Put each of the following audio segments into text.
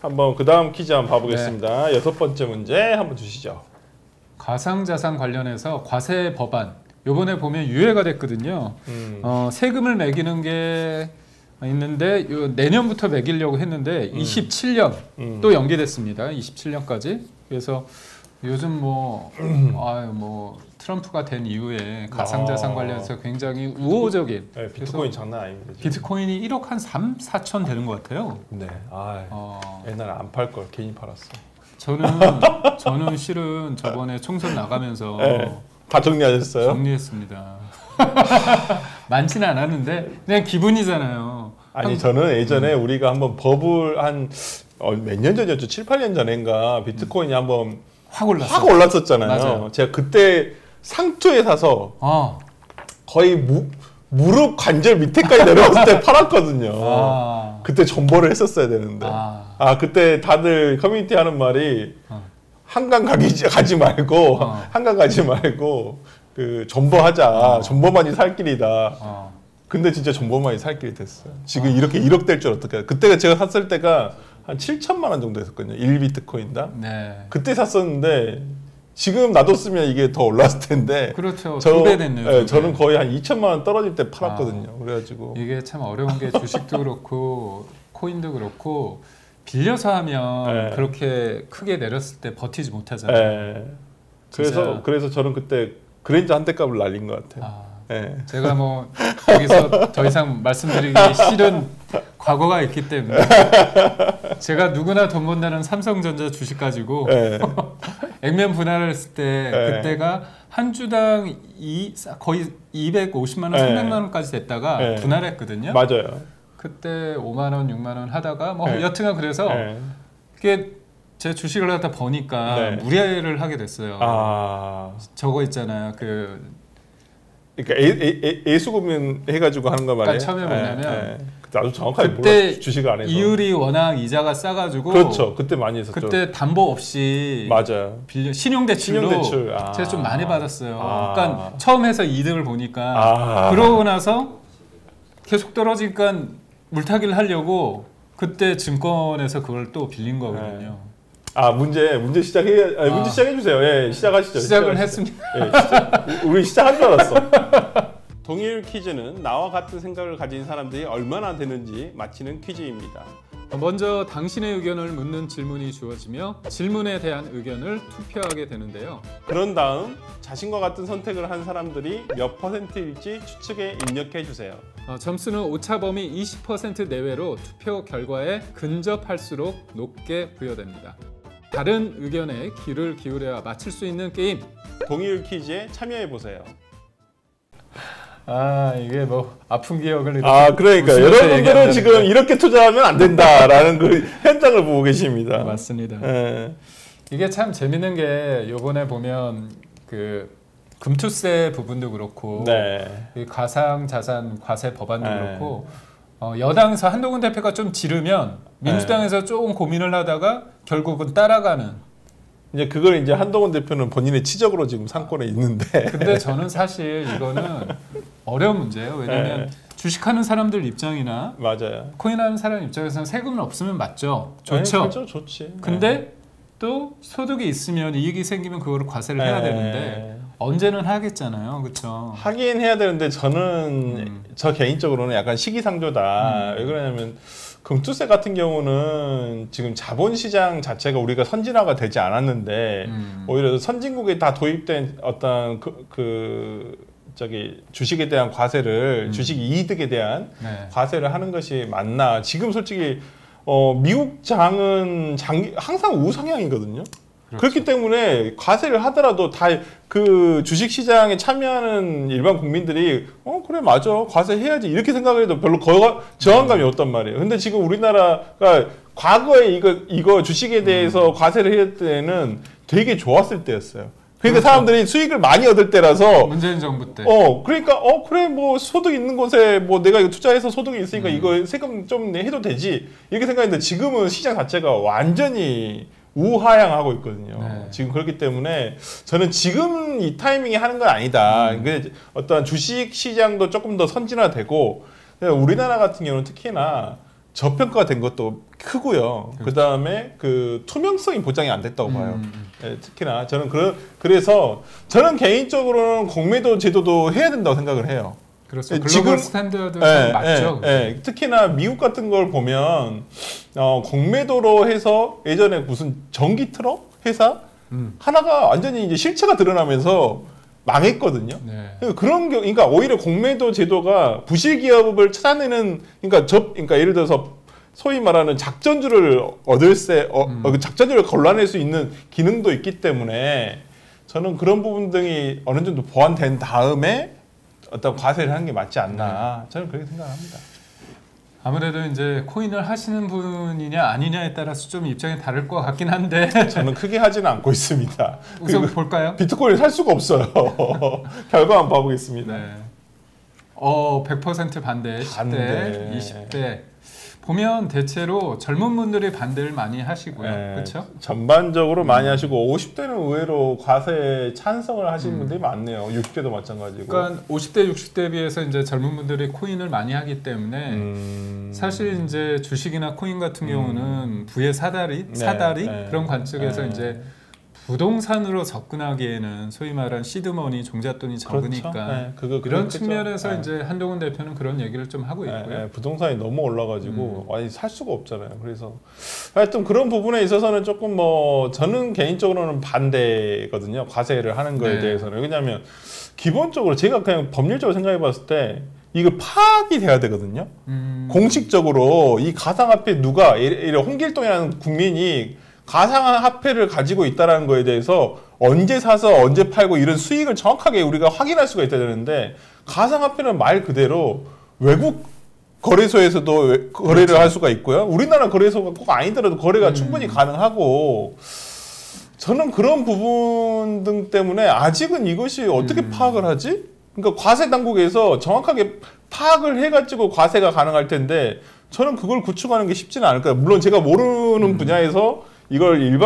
한번 그 다음 퀴즈 한번 봐보겠습니다. 네. 6번째 문제 한번 주시죠. 가상자산 관련해서 과세 법안 요번에 보면 유예가 됐거든요. 세금을 매기는 게 있는데 내년부터 매기려고 했는데 27년 또 연기됐습니다. 27년까지. 그래서 요즘 뭐 트럼프가 된 이후에 가상자산 관련해서 굉장히 우호적인. 네, 비트코인 장난 아닙니다. 비트코인이 1억 한 3, 4천 되는 것 같아요. 네. 옛날에 안 팔 걸 괜히 팔았어. 저는 실은 저번에 총선 나가면서 네, 다 정리하셨어요? 정리했습니다. 많지는 않았는데 그냥 기분이잖아요. 아니 저는 예전에 우리가 한번 버블 한 몇 년 전이었죠? 7, 8년 전인가 비트코인이 한번 확 올랐었잖아요. 맞아요. 제가 그때 상투에 사서 거의 무릎 관절 밑에까지 내려왔을 때 팔았거든요. 그때 존버를 했었어야 되는데. 그때 다들 커뮤니티 하는 말이 한강 가지 말고 한강 가지 말고 그 존버하자. 존버만이 살 길이다. 근데 진짜 존버만이 살 길이 됐어요. 지금 이렇게 1억 될 줄 어떻게. 그때가 제가 샀을 때가 한 7천만 원 정도 했었거든요. 1비트코인당. 네. 그때 샀었는데 지금 놔뒀으면 이게 더 올랐을 텐데. 그렇죠. 2배 됐네요. 네, 저는 거의 한 2천만 원 떨어질 때 팔았거든요. 그래가지고 이게 참 어려운 게 주식도 그렇고 코인도 그렇고 빌려서 하면 그렇게 크게 내렸을 때 버티지 못하잖아요. 그래서 저는 그때 그랜저 한 대 값을 날린 것 같아요. 제가 뭐 여기서 더 이상 말씀드리기 싫은 과거가 있기 때문에 제가 누구나 돈 번다는 삼성전자 주식 가지고 액면 분할을 했을 때 그때가 한 주당 거의 250만 원, 300만 원까지 됐다가 분할했거든요. 맞아요. 그때 5만 원, 6만 원 하다가 뭐 여튼간 그래서 그게 제 주식을 갖다 보니까 무리를 하게 됐어요. 저거 있잖아요. 그러니까 애수금융 해가지고 하는 거 말이에요. 그러니까 처음에 뭐냐면 나도 정확하게 몰라. 주식을 안 해서. 이율이 워낙 이자가 싸가지고 그렇죠. 그때 많이 했었죠. 그때 담보 없이 맞아요. 신용대출로 제가 좀 많이 받았어요. 그러니까 처음 해서 이득을 보니까 그러고 나서 계속 떨어지니까 물타기를 하려고 그때 증권에서 그걸 또 빌린 거거든요. 문제 시작해. 문제 시작해 주세요. 예, 시작하시죠. 시작을 했습니다. 우리 시작한 줄 알았어. 동일 퀴즈는 나와 같은 생각을 가진 사람들이 얼마나 되는지 맞히는 퀴즈입니다. 먼저 당신의 의견을 묻는 질문이 주어지며 질문에 대한 의견을 투표하게 되는데요. 그런 다음 자신과 같은 선택을 한 사람들이 몇 %일지 추측에 입력해 주세요. 점수는 오차범위 20% 내외로 투표 결과에 근접할수록 높게 부여됩니다. 다른 의견에 귀를 기울여야 맞힐 수 있는 게임. 동일 퀴즈에 참여해 보세요. 이게 뭐 아픈 기억을 그러니까 여러분들은 지금 이렇게 투자하면 안 된다라는 그 현장을 보고 계십니다. 맞습니다. 이게 참 재밌는 게 요번에 보면 그 금투세 부분도 그렇고 이 가상자산 과세 법안도 그렇고 여당에서 한동훈 대표가 좀 지르면 민주당에서 조금 고민을 하다가 결국은 따라가는. 이제 그걸 이제 한동훈 대표는 본인의 치적으로 지금 상권에 있는데. 근데 저는 사실 이거는 어려운 문제예요. 왜냐하면 주식하는 사람들 입장이나 맞아요. 코인하는 사람 입장에서는 세금은 없으면 맞죠. 좋죠. 그렇죠, 좋지. 근데 또 소득이 있으면 이익이 생기면 그거를 과세를 해야 되는데 언제는 하겠잖아요. 그렇죠. 하긴 해야 되는데 저는 저 개인적으로는 약간 시기상조다. 왜 그러냐면 금투세 같은 경우는 지금 자본시장 자체가 우리가 선진화가 되지 않았는데 오히려 선진국에 다 도입된 어떤 주식에 대한 과세를 주식 이득에 대한 과세를 하는 것이 맞나? 지금 솔직히 미국 장은 항상 우상향이거든요. 그렇죠. 그렇기 때문에 과세를 하더라도 다 그 주식시장에 참여하는 일반 국민들이 그래 맞아 과세해야지 이렇게 생각을 해도 별로 저항감이 없단 말이에요. 근데 지금 우리나라가 과거에 이거 주식에 대해서 과세를 했을 때는 되게 좋았을 때였어요. 그러니까 그렇죠. 사람들이 수익을 많이 얻을 때라서 문재인 정부 때. 그러니까 그래 뭐 소득 있는 곳에 뭐 내가 이거 투자해서 소득이 있으니까 이거 세금 좀 해도 되지 이렇게 생각했는데 지금은 시장 자체가 완전히 우하향하고 있거든요. 지금 그렇기 때문에 저는 지금 이 타이밍에 하는 건 아니다. 어떤 주식 시장도 조금 더 선진화되고 우리나라 같은 경우는 특히나 저평가가 된 것도 크고요. 그렇죠. 그다음에 그 투명성이 보장이 안 됐다고 봐요. 예, 특히나 저는 그래서 저는 개인적으로는 공매도 제도도 해야 된다고 생각을 해요. 그렇죠. 글로벌 지금, 스탠다드가 맞죠. 특히나 미국 같은 걸 보면 공매도로 해서 예전에 무슨 전기 트럭 회사 하나가 완전히 이제 실체가 드러나면서 망했거든요. 네. 그런 그러니까 오히려 공매도 제도가 부실 기업을 찾아내는 그러니까 예를 들어서 소위 말하는 작전주를 작전주를 걸러낼 수 있는 기능도 있기 때문에 저는 그런 부분들이 어느 정도 보완된 다음에 어떤 과세를 하는 게 맞지 않나 저는 그렇게 생각합니다. 아무래도 이제 코인을 하시는 분이냐 아니냐에 따라서 좀 입장이 다를 것 같긴 한데 저는 크게 하지는 않고 있습니다. 우선 볼까요? 비트코인을 살 수가 없어요. 결과 한번 봐보겠습니다. 네. 100% 반대, 10대, 20대 보면 대체로 젊은 분들이 반대를 많이 하시고요. 그렇죠? 전반적으로 많이 하시고 50대는 의외로 과세에 찬성을 하시는 분들이 많네요. 60대도 마찬가지고. 그러니까 50대, 60대에 비해서 이제 젊은 분들이 코인을 많이 하기 때문에 사실 이제 주식이나 코인 같은 경우는 부의 사다리 그런 관점에서 이제 부동산으로 접근하기에는 소위 말하는 시드머니, 종잣돈이 적으니까 그렇죠. 이런 측면에서 이제 한동훈 대표는 그런 얘기를 좀 하고 있고요. 부동산이 너무 올라가지고 살 수가 없잖아요. 그래서 하여튼 그런 부분에 있어서는 조금 저는 개인적으로는 반대거든요. 과세를 하는 거에 대해서는. 왜냐하면 기본적으로 제가 그냥 법률적으로 생각해 봤을 때 이거 파악이 돼야 되거든요. 공식적으로 이 가상화폐 누가 홍길동이라는 국민이 가상화폐를 가지고 있다는 거에 대해서 언제 사서 언제 팔고 이런 수익을 정확하게 우리가 확인할 수가 있어야 되는데 가상화폐는 말 그대로 외국 거래소에서도 거래를 할 수가 있고요. 우리나라 거래소가 꼭 아니더라도 거래가 충분히 가능하고 저는 그런 부분 등 때문에 아직은 이것이 어떻게 파악을 하지? 그러니까 과세 당국에서 정확하게 파악을 해가지고 과세가 가능할 텐데 저는 그걸 구축하는 게 쉽지는 않을 거예요. 물론 제가 모르는 분야에서 이걸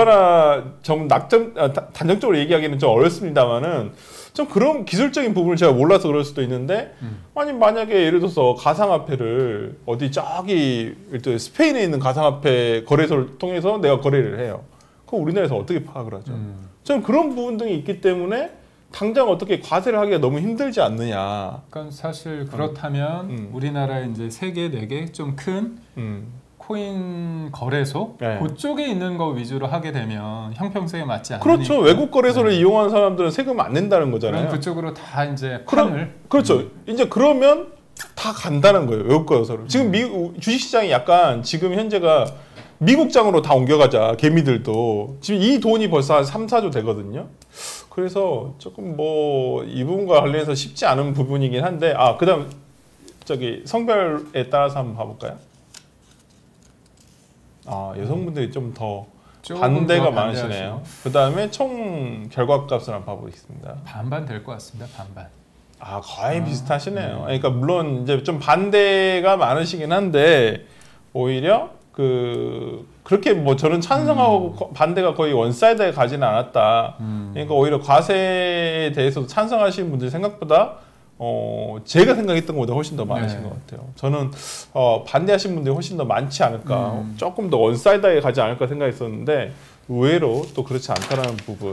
단정적으로 얘기하기는 좀 어렵습니다만은 좀 그런 기술적인 부분을 제가 몰라서 그럴 수도 있는데 아니 만약에 예를 들어서 가상화폐를 어디 저기 스페인에 있는 가상화폐 거래소를 통해서 내가 거래를 해요. 그럼 우리나라에서 어떻게 파악을 하죠? 저는 그런 부분 등이 있기 때문에 당장 어떻게 과세를 하기가 너무 힘들지 않느냐. 그러니까 사실 그렇다면 우리나라에 이제 3개, 4개 좀 큰 코인 거래소 그쪽에 있는 거 위주로 하게 되면 형평성에 맞지 않으니까 그렇죠. 외국 거래소를 이용한 사람들은 세금 안 낸다는 거잖아요. 그럼 그쪽으로 다 이제 판을 그렇죠. 이제 그러면 다 간다는 거예요. 외국 거래소를. 지금 주식시장이 약간 지금 현재가 미국장으로 다 옮겨가자. 개미들도 지금 이 돈이 벌써 한 3, 4조 되거든요. 그래서 조금 이 부분과 관련해서 쉽지 않은 부분이긴 한데 그다음 성별에 따라서 한번 봐볼까요? 여성분들이 좀 더 반대가 많으시네요. 그 다음에 총 결과값을 한번 봐보겠습니다. 반반 될 것 같습니다. 반반. 거의 비슷하시네요. 그러니까 물론 이제 좀 반대가 많으시긴 한데 오히려 그렇게 저는 찬성하고 반대가 거의 원사이드에 가지는 않았다. 그러니까 오히려 과세에 대해서도 찬성하시는 분들이 생각보다 제가 생각했던 것보다 훨씬 더 많으신 것 같아요. 저는 반대하신 분들이 훨씬 더 많지 않을까, 조금 더 원사이드에 가지 않을까 생각했었는데 의외로 또 그렇지 않다라는 부분.